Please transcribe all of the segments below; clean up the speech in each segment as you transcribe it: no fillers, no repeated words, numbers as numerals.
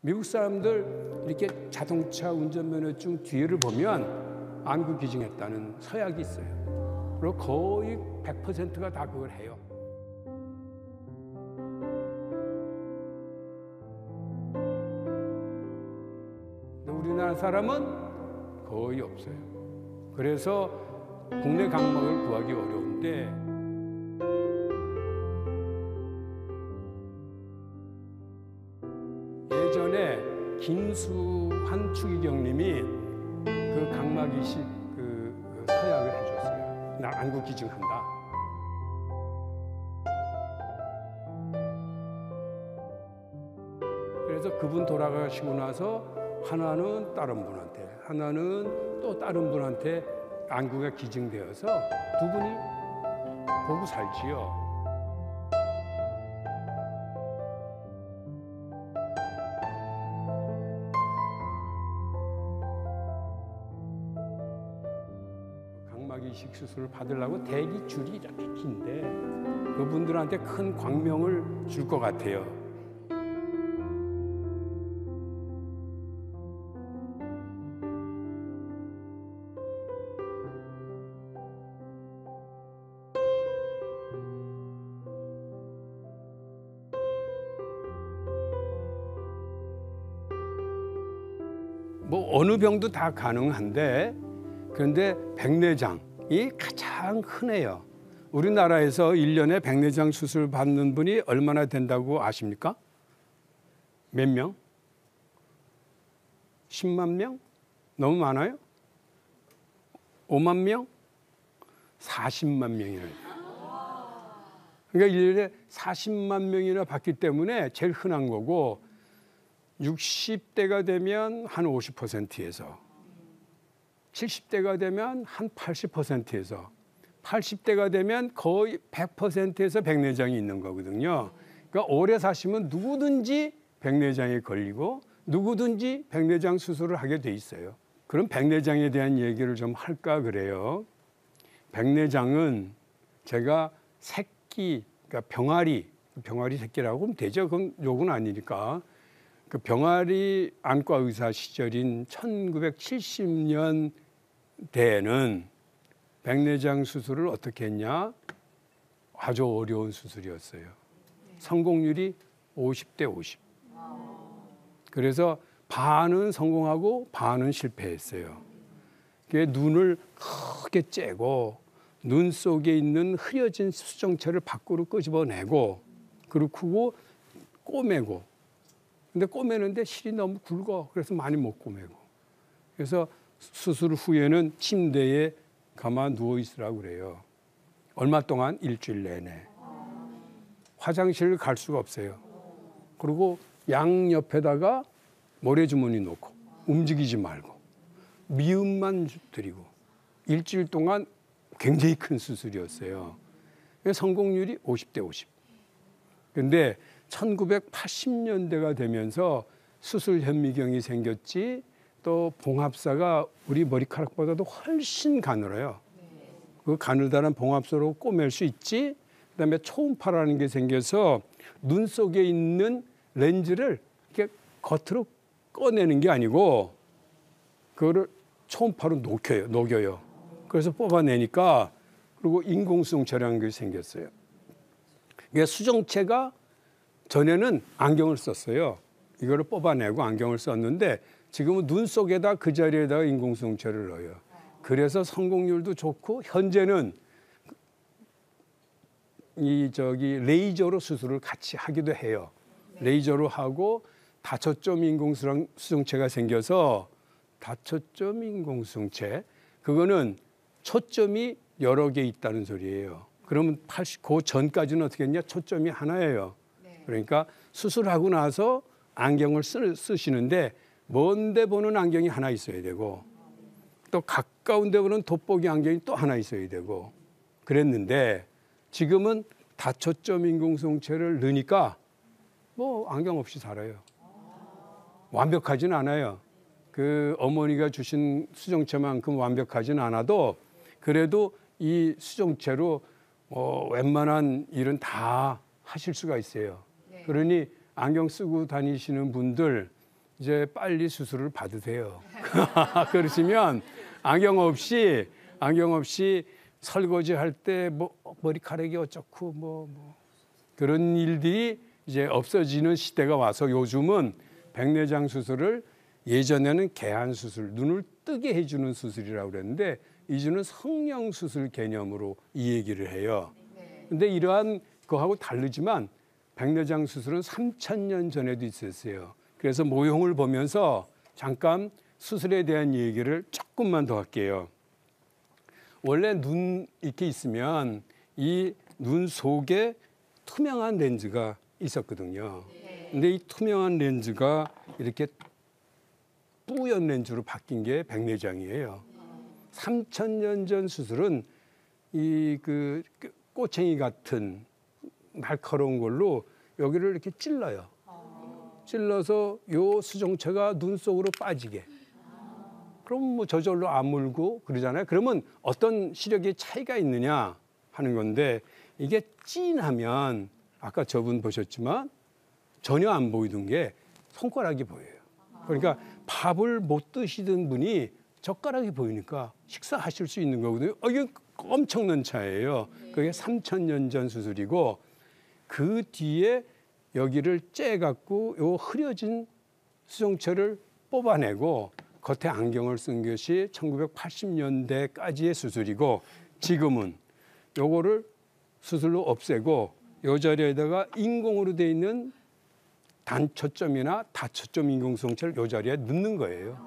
미국 사람들 이렇게 자동차 운전면허증 뒤를 보면 안구 기증했다는 서약이 있어요. 그리고 거의 100%가 다 그걸 해요. 근데 우리나라 사람은 거의 없어요. 그래서 국내 각막을 구하기 어려운데 예전에 김수환 추기경님이 그 각막 이식 그 서약을 해줬어요. 나 안구 기증한다. 그래서 그분 돌아가시고 나서 하나는 다른 분한테, 하나는 또 다른 분한테 안구가 기증되어서 두 분이 보고 살지요. 각막 이식 수술을 받으려고 대기 줄이 이렇게 긴데 그분들한테 큰 광명을 줄 것 같아요. 뭐 어느 병도 다 가능한데 그런데 백내장이 가장 흔해요. 우리나라에서 1년에 백내장 수술 받는 분이 얼마나 된다고 아십니까? 몇 명? 10만 명? 너무 많아요? 5만 명? 40만 명이에요. 그러니까 1년에 40만 명이나 받기 때문에 제일 흔한 거고 60대가 되면 한 50%에서 70대가 되면 한 80%에서 80대가 되면 거의 100%에서 백내장이 있는 거거든요. 그러니까 오래 사시면 누구든지 백내장에 걸리고 누구든지 백내장 수술을 하게 돼 있어요. 그럼 백내장에 대한 얘기를 좀 할까 그래요. 백내장은 제가 새끼, 그러니까 병아리 새끼라고 하면 되죠. 그건 욕은 아니니까. 그 병아리 안과 의사 시절인 1970년대에는 백내장 수술을 어떻게 했냐? 아주 어려운 수술이었어요. 성공률이 50대 50. 그래서 반은 성공하고 반은 실패했어요. 그게 눈을 크게 째고 눈 속에 있는 흐려진 수정체를 밖으로 끄집어내고 그리고 꼬매고 근데 꼬매는데 실이 너무 굵어. 그래서 많이 못 꼬매고. 그래서 수술 후에는 침대에 가만 누워 있으라고 그래요. 얼마 동안? 일주일 내내. 화장실을 갈 수가 없어요. 그리고 양옆에다가 모래주머니 놓고 움직이지 말고 미음만 드리고 일주일 동안 굉장히 큰 수술이었어요. 성공률이 50대 50. 근데 1980년대가 되면서 수술 현미경이 생겼지 또 봉합사가 우리 머리카락보다도 훨씬 가늘어요. 그 가느다란 봉합사로 꼬맬 수 있지. 그다음에 초음파라는 게 생겨서 눈 속에 있는 렌즈를 이렇게 겉으로 꺼내는 게 아니고 그거를 초음파로 녹여요. 그래서 뽑아내니까 그리고 인공수정체라는 게 생겼어요. 그러니까 수정체가 전에는 안경을 썼어요. 이거를 뽑아내고 안경을 썼는데 지금은 눈 속에다 그 자리에다가 인공수정체를 넣어요. 그래서 성공률도 좋고 현재는 레이저로 수술을 같이 하기도 해요. 레이저로 하고 다초점 인공수정체가 생겨서 다초점 인공수정체 그거는 초점이 여러 개 있다는 소리예요. 그러면 그 전까지는 어떻게 했냐? 초점이 하나예요. 그러니까 수술하고 나서 안경을 쓰시는데 먼데 보는 안경이 하나 있어야 되고 또 가까운 데 보는 돋보기 안경이 또 하나 있어야 되고 그랬는데 지금은 다초점 인공수정체를 넣으니까 뭐 안경 없이 살아요. 완벽하진 않아요. 그 어머니가 주신 수정체만큼 완벽하진 않아도 그래도 이 수정체로 웬만한 일은 다 하실 수가 있어요. 그러니 안경 쓰고 다니시는 분들 이제 빨리 수술을 받으세요. 그러시면 안경 없이 설거지 할 때 뭐 머리카락이 어쩌고 뭐 그런 일들이 이제 없어지는 시대가 와서 요즘은 백내장 수술을 예전에는 개안 수술, 눈을 뜨게 해주는 수술이라고 그랬는데 이제는 성형 수술 개념으로 이 얘기를 해요. 근데 이러한 거하고 다르지만 백내장 수술은 3,000년 전에도 있었어요. 그래서 모형을 보면서 잠깐 수술에 대한 얘기를 조금만 더 할게요. 원래 눈 이렇게 있으면 이 눈 속에 투명한 렌즈가 있었거든요. 근데 이 투명한 렌즈가 이렇게 뿌연 렌즈로 바뀐 게 백내장이에요. 3,000년 전 수술은 이 그 꼬챙이 같은 날카로운 걸로 여기를 이렇게 찔러요. 찔러서 요 수정체가 눈 속으로 빠지게. 그럼 뭐 저절로 아물고 그러잖아요. 그러면 어떤 시력의 차이가 있느냐 하는 건데 이게 찐하면 아까 저분 보셨지만 전혀 안 보이던 게 손가락이 보여요. 그러니까 밥을 못 드시던 분이 젓가락이 보이니까 식사하실 수 있는 거거든요. 이게 엄청난 차이예요. 그게 3,000년 전 수술이고 그 뒤에 여기를 째갖고 요 흐려진 수정체를 뽑아내고 겉에 안경을 쓴 것이 1980년대까지의 수술이고 지금은 요거를 수술로 없애고 요 자리에다가 인공으로 돼 있는 단초점이나 다초점 인공수정체를 요 자리에 넣는 거예요.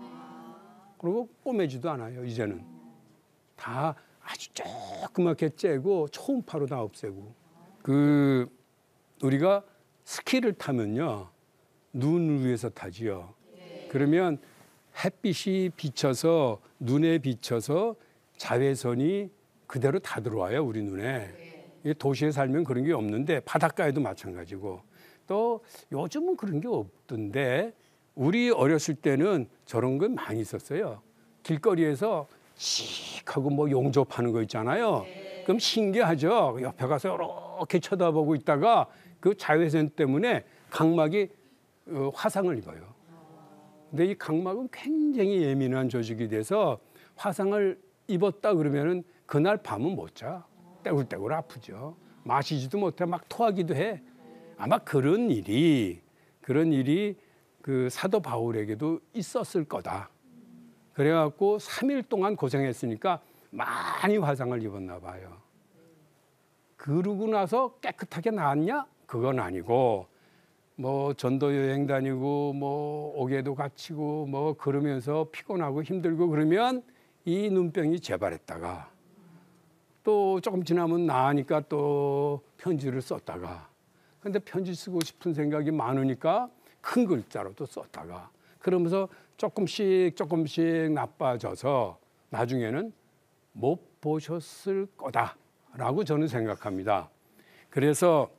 그리고 꼬매지도 않아요. 이제는 다 아주 조그맣게 째고 초음파로 다 없애고. 그 우리가 스키를 타면요 눈 위에서 타지요. 그러면 햇빛이 비쳐서 눈에 비쳐서 자외선이 그대로 다 들어와요 우리 눈에. 도시에 살면 그런 게 없는데 바닷가에도 마찬가지고. 또 요즘은 그런 게 없던데 우리 어렸을 때는 저런 건 많이 있었어요. 길거리에서 씩 하고 뭐 용접하는 거 있잖아요. 그럼 신기하죠. 옆에 가서 이렇게 쳐다보고 있다가 그 자외선 때문에 각막이 화상을 입어요. 근데 이 각막은 굉장히 예민한 조직이 돼서 화상을 입었다 그러면은 그날 밤은 못 자. 떼굴떼굴 아프죠. 마시지도 못해 막 토하기도 해. 아마 그런 일이 그 사도 바울에게도 있었을 거다. 그래갖고 3일 동안 고생했으니까 많이 화상을 입었나 봐요. 그러고 나서 깨끗하게 나았냐? 그건 아니고 뭐 전도 여행 다니고 뭐 옥에도 갇히고 뭐 그러면서 피곤하고 힘들고 그러면 이 눈병이 재발했다가 또 조금 지나면 나으니까 또 편지를 썼다가 근데 편지 쓰고 싶은 생각이 많으니까 큰 글자로 또 썼다가 그러면서 조금씩 나빠져서 나중에는 못 보셨을 거다라고 저는 생각합니다. 그래서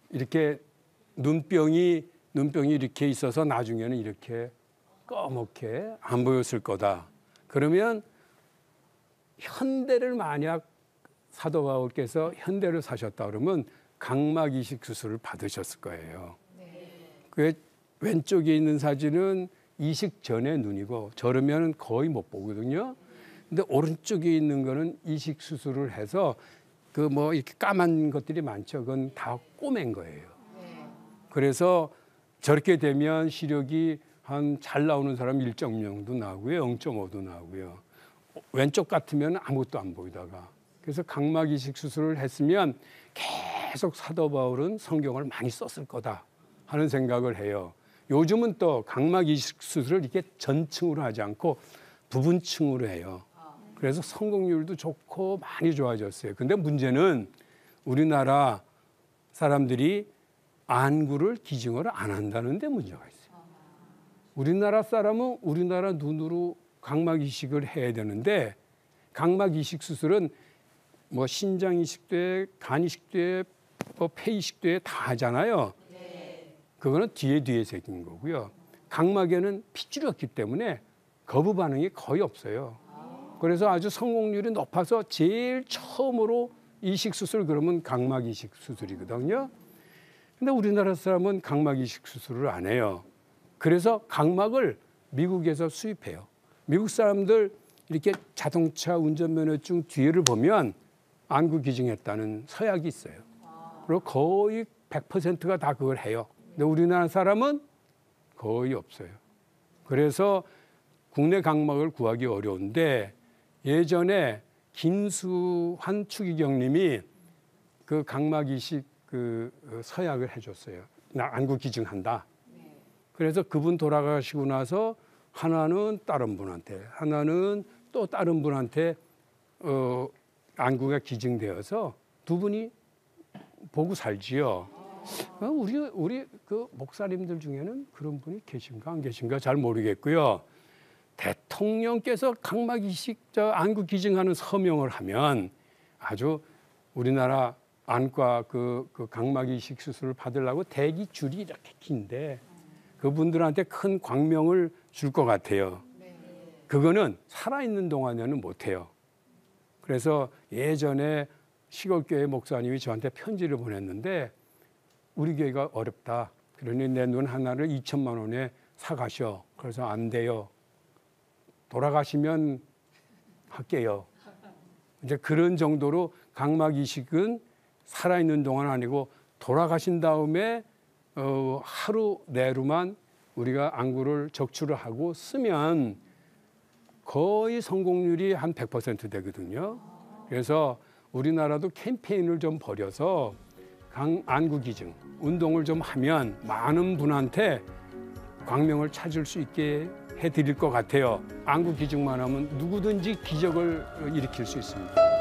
이렇게 눈병이 이렇게 있어서 나중에는 이렇게 꺼멓게 안 보였을 거다. 그러면 현대를 만약 사도 바울께서 현대를 사셨다 그러면 각막 이식 수술을 받으셨을 거예요. 그 왼쪽에 있는 사진은 이식 전의 눈이고 저러면 거의 못 보거든요. 근데 오른쪽에 있는 거는 이식 수술을 해서 그 뭐 이렇게 까만 것들이 많죠. 그건 다 꼬맨 거예요. 그래서 저렇게 되면 시력이 한 잘 나오는 사람 1.0도 나오고요. 0.5도 나오고요. 왼쪽 같으면 아무것도 안 보이다가. 그래서 각막 이식 수술을 했으면 계속 사도 바울은 성경을 많이 썼을 거다 하는 생각을 해요. 요즘은 또 각막 이식 수술을 이렇게 전층으로 하지 않고 부분층으로 해요. 그래서 성공률도 좋고 많이 좋아졌어요. 근데 문제는 우리나라 사람들이 안구를 기증을 안 한다는 데 문제가 있어요. 우리나라 사람은 우리나라 눈으로 각막 이식을 해야 되는데 각막 이식 수술은 뭐 신장 이식도 해, 간 이식도 해, 뭐 폐 이식도 해 다 하잖아요. 그거는 뒤에 생긴 거고요. 각막에는 핏줄이 없기 때문에 거부 반응이 거의 없어요. 그래서 아주 성공률이 높아서 제일 처음으로 이식 수술 그러면 각막 이식 수술이거든요. 근데 우리나라 사람은 각막 이식 수술을 안 해요. 그래서 각막을 미국에서 수입해요. 미국 사람들 이렇게 자동차 운전면허증 뒤에를 보면 안구 기증했다는 서약이 있어요. 그리고 거의 100%가 다 그걸 해요. 근데 우리나라 사람은 거의 없어요. 그래서 국내 각막을 구하기 어려운데 예전에 김수환 추기경님이 그 각막 이식 그 서약을 해줬어요. 나 안구 기증한다. 그래서 그분 돌아가시고 나서 하나는 다른 분한테, 하나는 또 다른 분한테 안구가 기증되어서 두 분이 보고 살지요. 우리 그 목사님들 중에는 그런 분이 계신가 안 계신가 잘 모르겠고요. 대통령께서 각막 이식 안구 기증하는 서명을 하면 아주 우리나라 안과 그 각막 이식 수술을 받으려고 대기 줄이 이렇게 긴데 그분들한테 큰 광명을 줄 것 같아요. 그거는 살아있는 동안에는 못해요. 그래서 예전에 시골교회 목사님이 저한테 편지를 보냈는데 우리 교회가 어렵다. 그러니 내 눈 하나를 2천만 원에 사가셔. 그래서 안 돼요. 돌아가시면 할게요. 이제 그런 정도로 각막 이식은 살아있는 동안 아니고 돌아가신 다음에 하루 내로만 우리가 안구를 적출을 하고 쓰면 거의 성공률이 한 100% 되거든요. 그래서 우리나라도 캠페인을 좀 벌여서 안구 기증 운동을 좀 하면 많은 분한테 광명을 찾을 수 있게 해드릴 것 같아요. 안구 기증만 하면 누구든지 기적을 일으킬 수 있습니다.